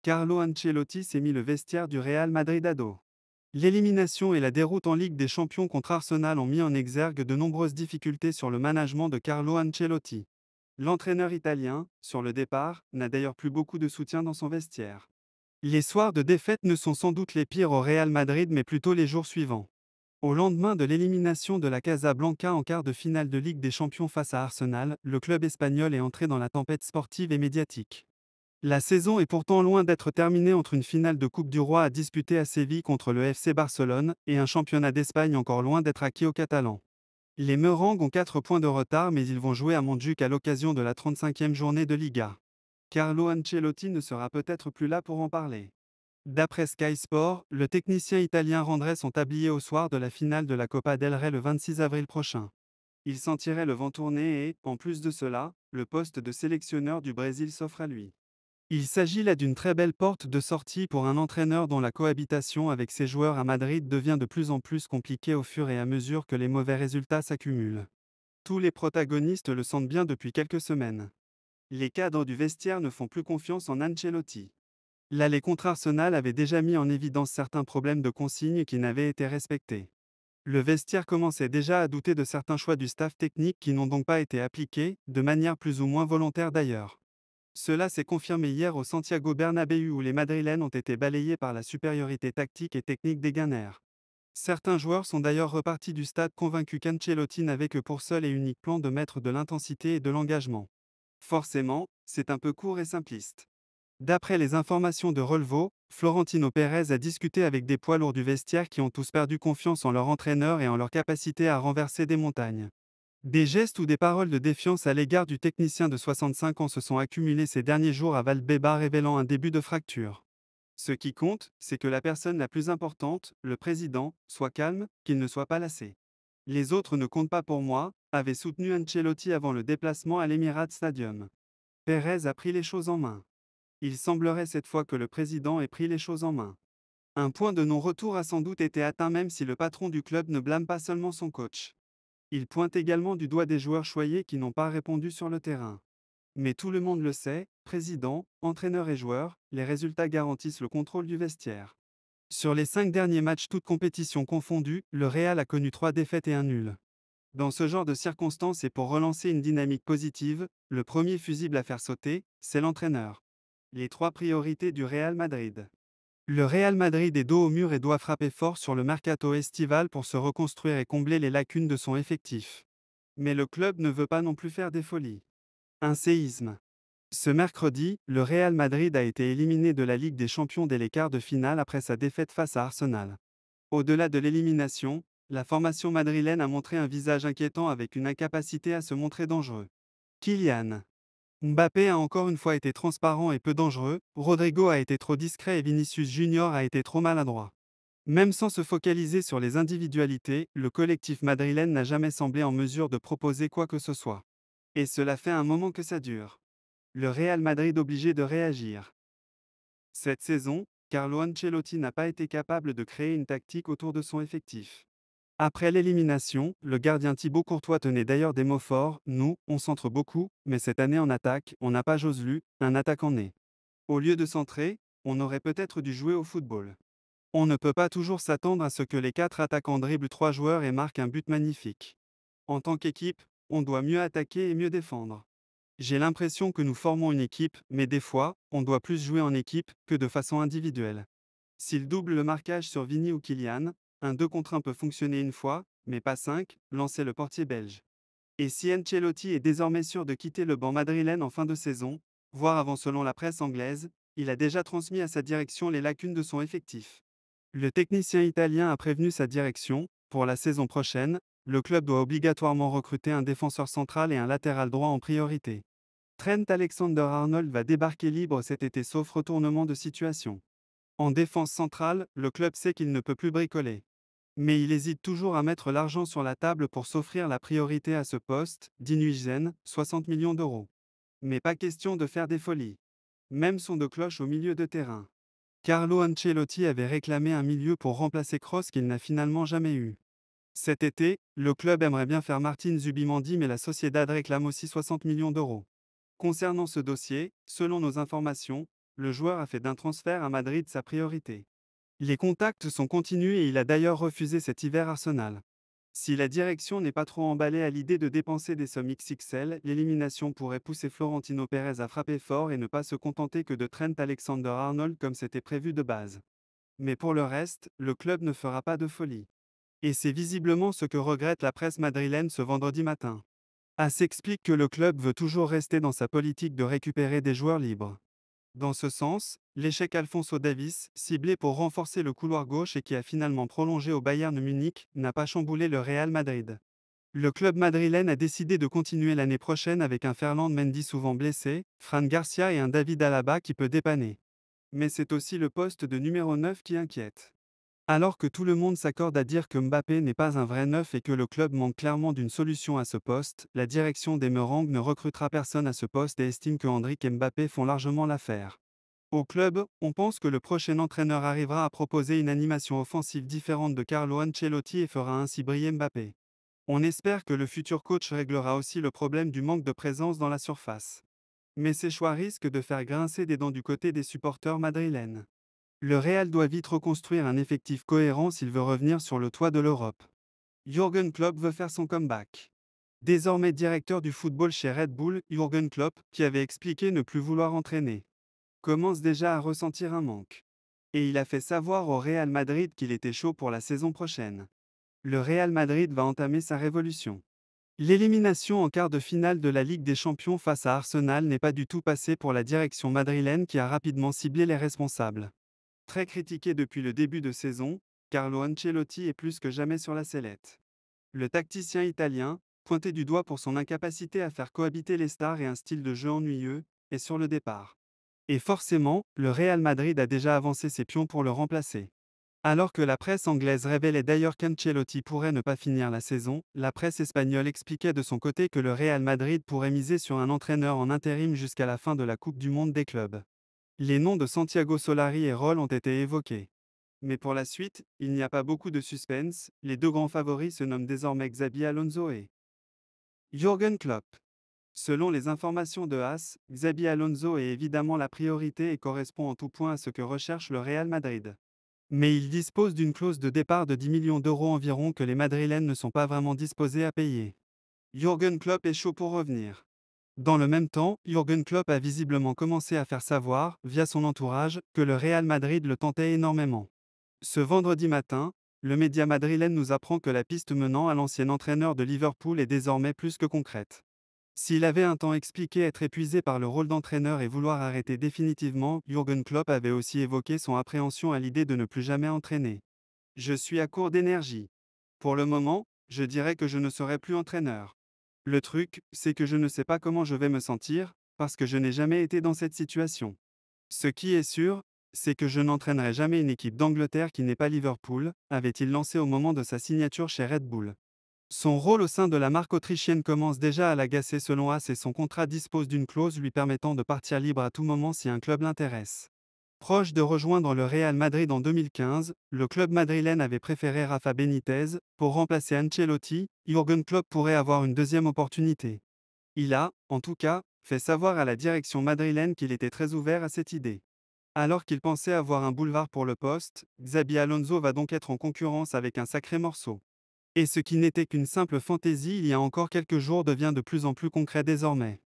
Carlo Ancelotti s'est mis le vestiaire du Real Madrid à dos. L'élimination et la déroute en Ligue des Champions contre Arsenal ont mis en exergue de nombreuses difficultés sur le management de Carlo Ancelotti. L'entraîneur italien, sur le départ, n'a d'ailleurs plus beaucoup de soutien dans son vestiaire. Les soirs de défaite ne sont sans doute les pires au Real Madrid mais plutôt les jours suivants. Au lendemain de l'élimination de la Casablanca en quart de finale de Ligue des Champions face à Arsenal, le club espagnol est entré dans la tempête sportive et médiatique. La saison est pourtant loin d'être terminée entre une finale de Coupe du Roi à disputer à Séville contre le FC Barcelone et un championnat d'Espagne encore loin d'être acquis aux Catalans. Les Merengues ont 4 points de retard mais ils vont jouer à Montjuic à l'occasion de la 35e journée de Liga. Carlo Ancelotti ne sera peut-être plus là pour en parler. D'après Sky Sport, le technicien italien rendrait son tablier au soir de la finale de la Copa del Rey le 26 avril prochain. Il sentirait le vent tourner et, en plus de cela, le poste de sélectionneur du Brésil s'offre à lui. Il s'agit là d'une très belle porte de sortie pour un entraîneur dont la cohabitation avec ses joueurs à Madrid devient de plus en plus compliquée au fur et à mesure que les mauvais résultats s'accumulent. Tous les protagonistes le sentent bien depuis quelques semaines. Les cadres du vestiaire ne font plus confiance en Ancelotti. L'aller contre Arsenal avait déjà mis en évidence certains problèmes de consignes qui n'avaient été respectés. Le vestiaire commençait déjà à douter de certains choix du staff technique qui n'ont donc pas été appliqués, de manière plus ou moins volontaire d'ailleurs. Cela s'est confirmé hier au Santiago Bernabéu où les Madrilènes ont été balayés par la supériorité tactique et technique des Gunners. Certains joueurs sont d'ailleurs repartis du stade convaincus qu'Ancelotti n'avait que pour seul et unique plan de mettre de l'intensité et de l'engagement. Forcément, c'est un peu court et simpliste. D'après les informations de Relvo, Florentino Pérez a discuté avec des poids lourds du vestiaire qui ont tous perdu confiance en leur entraîneur et en leur capacité à renverser des montagnes. Des gestes ou des paroles de défiance à l'égard du technicien de 65 ans se sont accumulés ces derniers jours à Valdebebas révélant un début de fracture. Ce qui compte, c'est que la personne la plus importante, le président, soit calme, qu'il ne soit pas lassé. Les autres ne comptent pas pour moi, avait soutenu Ancelotti avant le déplacement à l'Emirates Stadium. Pérez a pris les choses en main. Il semblerait cette fois que le président ait pris les choses en main. Un point de non-retour a sans doute été atteint même si le patron du club ne blâme pas seulement son coach. Il pointe également du doigt des joueurs choyés qui n'ont pas répondu sur le terrain. Mais tout le monde le sait, président, entraîneur et joueurs, les résultats garantissent le contrôle du vestiaire. Sur les 5 derniers matchs toutes compétitions confondues, le Real a connu 3 défaites et un nul. Dans ce genre de circonstances et pour relancer une dynamique positive, le premier fusible à faire sauter, c'est l'entraîneur. Les 3 priorités du Real Madrid. Le Real Madrid est dos au mur et doit frapper fort sur le mercato estival pour se reconstruire et combler les lacunes de son effectif. Mais le club ne veut pas non plus faire des folies. Un séisme. Ce mercredi, le Real Madrid a été éliminé de la Ligue des Champions dès les quarts de finale après sa défaite face à Arsenal. Au-delà de l'élimination, la formation madrilène a montré un visage inquiétant avec une incapacité à se montrer dangereux. Kylian Mbappé a encore une fois été transparent et peu dangereux, Rodrigo a été trop discret et Vinicius Junior a été trop maladroit. Même sans se focaliser sur les individualités, le collectif madrilène n'a jamais semblé en mesure de proposer quoi que ce soit. Et cela fait un moment que ça dure. Le Real Madrid obligé de réagir. Cette saison, Carlo Ancelotti n'a pas été capable de créer une tactique autour de son effectif. Après l'élimination, le gardien Thibaut Courtois tenait d'ailleurs des mots forts: nous, on centre beaucoup, mais cette année en attaque, on n'a pas Joselu, un attaquant né. Au lieu de centrer, on aurait peut-être dû jouer au football. On ne peut pas toujours s'attendre à ce que les 4 attaquants dribblent 3 joueurs et marquent un but magnifique. En tant qu'équipe, on doit mieux attaquer et mieux défendre. J'ai l'impression que nous formons une équipe, mais des fois, on doit plus jouer en équipe que de façon individuelle. S'il double le marquage sur Vini ou Kylian, un 2 contre 1 peut fonctionner une fois, mais pas 5, lançait le portier belge. Et si Ancelotti est désormais sûr de quitter le banc madrilène en fin de saison, voire avant selon la presse anglaise, il a déjà transmis à sa direction les lacunes de son effectif. Le technicien italien a prévenu sa direction: pour la saison prochaine, le club doit obligatoirement recruter un défenseur central et un latéral droit en priorité. Trent Alexander-Arnold va débarquer libre cet été sauf retournement de situation. En défense centrale, le club sait qu'il ne peut plus bricoler. Mais il hésite toujours à mettre l'argent sur la table pour s'offrir la priorité à ce poste, dit Nuizen, 60 millions d'euros. Mais pas question de faire des folies. Même son de cloche au milieu de terrain. Carlo Ancelotti avait réclamé un milieu pour remplacer Kroos qu'il n'a finalement jamais eu. Cet été, le club aimerait bien faire Martin Zubimendi mais la Sociedad réclame aussi 60 millions d'euros. Concernant ce dossier, selon nos informations, Le joueur a fait d'un transfert à Madrid sa priorité. Les contacts sont continus et il a d'ailleurs refusé cet hiver Arsenal. Si la direction n'est pas trop emballée à l'idée de dépenser des sommes XXL, l'élimination pourrait pousser Florentino Pérez à frapper fort et ne pas se contenter que de Trent Alexander-Arnold comme c'était prévu de base. Mais pour le reste, le club ne fera pas de folie. Et c'est visiblement ce que regrette la presse madrilène ce vendredi matin. AS explique que le club veut toujours rester dans sa politique de récupérer des joueurs libres. Dans ce sens, l'échec Alphonso Davies, ciblé pour renforcer le couloir gauche et qui a finalement prolongé au Bayern Munich, n'a pas chamboulé le Real Madrid. Le club madrilène a décidé de continuer l'année prochaine avec un Ferland Mendy souvent blessé, Fran Garcia et un David Alaba qui peut dépanner. Mais c'est aussi le poste de numéro 9 qui inquiète. Alors que tout le monde s'accorde à dire que Mbappé n'est pas un vrai neuf et que le club manque clairement d'une solution à ce poste, la direction des Merengues ne recrutera personne à ce poste et estime que Hendrik et Mbappé font largement l'affaire. Au club, on pense que le prochain entraîneur arrivera à proposer une animation offensive différente de Carlo Ancelotti et fera ainsi briller Mbappé. On espère que le futur coach réglera aussi le problème du manque de présence dans la surface. Mais ces choix risquent de faire grincer des dents du côté des supporters madrilènes. Le Real doit vite reconstruire un effectif cohérent s'il veut revenir sur le toit de l'Europe. Jürgen Klopp veut faire son comeback. Désormais directeur du football chez Red Bull, Jürgen Klopp, qui avait expliqué ne plus vouloir entraîner, commence déjà à ressentir un manque. Et il a fait savoir au Real Madrid qu'il était chaud pour la saison prochaine. Le Real Madrid va entamer sa révolution. L'élimination en quart de finale de la Ligue des Champions face à Arsenal n'est pas du tout passée pour la direction madrilène qui a rapidement ciblé les responsables. Très critiqué depuis le début de saison, Carlo Ancelotti est plus que jamais sur la sellette. Le tacticien italien, pointé du doigt pour son incapacité à faire cohabiter les stars et un style de jeu ennuyeux, est sur le départ. Et forcément, le Real Madrid a déjà avancé ses pions pour le remplacer. Alors que la presse anglaise révélait d'ailleurs qu'Ancelotti pourrait ne pas finir la saison, la presse espagnole expliquait de son côté que le Real Madrid pourrait miser sur un entraîneur en intérim jusqu'à la fin de la Coupe du Monde des clubs. Les noms de Santiago Solari et Roll ont été évoqués. Mais pour la suite, il n'y a pas beaucoup de suspense, les deux grands favoris se nomment désormais Xabi Alonso et Jürgen Klopp. Selon les informations de AS, Xabi Alonso est évidemment la priorité et correspond en tout point à ce que recherche le Real Madrid. Mais il dispose d'une clause de départ de 10 millions d'euros environ que les Madrilènes ne sont pas vraiment disposés à payer. Jürgen Klopp est chaud pour revenir. Dans le même temps, Jürgen Klopp a visiblement commencé à faire savoir, via son entourage, que le Real Madrid le tentait énormément. Ce vendredi matin, le média madrilène nous apprend que la piste menant à l'ancien entraîneur de Liverpool est désormais plus que concrète. S'il avait un temps expliqué être épuisé par le rôle d'entraîneur et vouloir arrêter définitivement, Jürgen Klopp avait aussi évoqué son appréhension à l'idée de ne plus jamais entraîner. Je suis à court d'énergie. Pour le moment, je dirais que je ne serai plus entraîneur. Le truc, c'est que je ne sais pas comment je vais me sentir, parce que je n'ai jamais été dans cette situation. Ce qui est sûr, c'est que je n'entraînerai jamais une équipe d'Angleterre qui n'est pas Liverpool, avait-il lancé au moment de sa signature chez Red Bull. Son rôle au sein de la marque autrichienne commence déjà à l'agacer selon AS et son contrat dispose d'une clause lui permettant de partir libre à tout moment si un club l'intéresse. Proche de rejoindre le Real Madrid en 2015, le club madrilène avait préféré Rafa Benitez. Pour remplacer Ancelotti, Jürgen Klopp pourrait avoir une deuxième opportunité. Il a, en tout cas, fait savoir à la direction madrilène qu'il était très ouvert à cette idée. Alors qu'il pensait avoir un boulevard pour le poste, Xabi Alonso va donc être en concurrence avec un sacré morceau. Et ce qui n'était qu'une simple fantaisie il y a encore quelques jours devient de plus en plus concret désormais.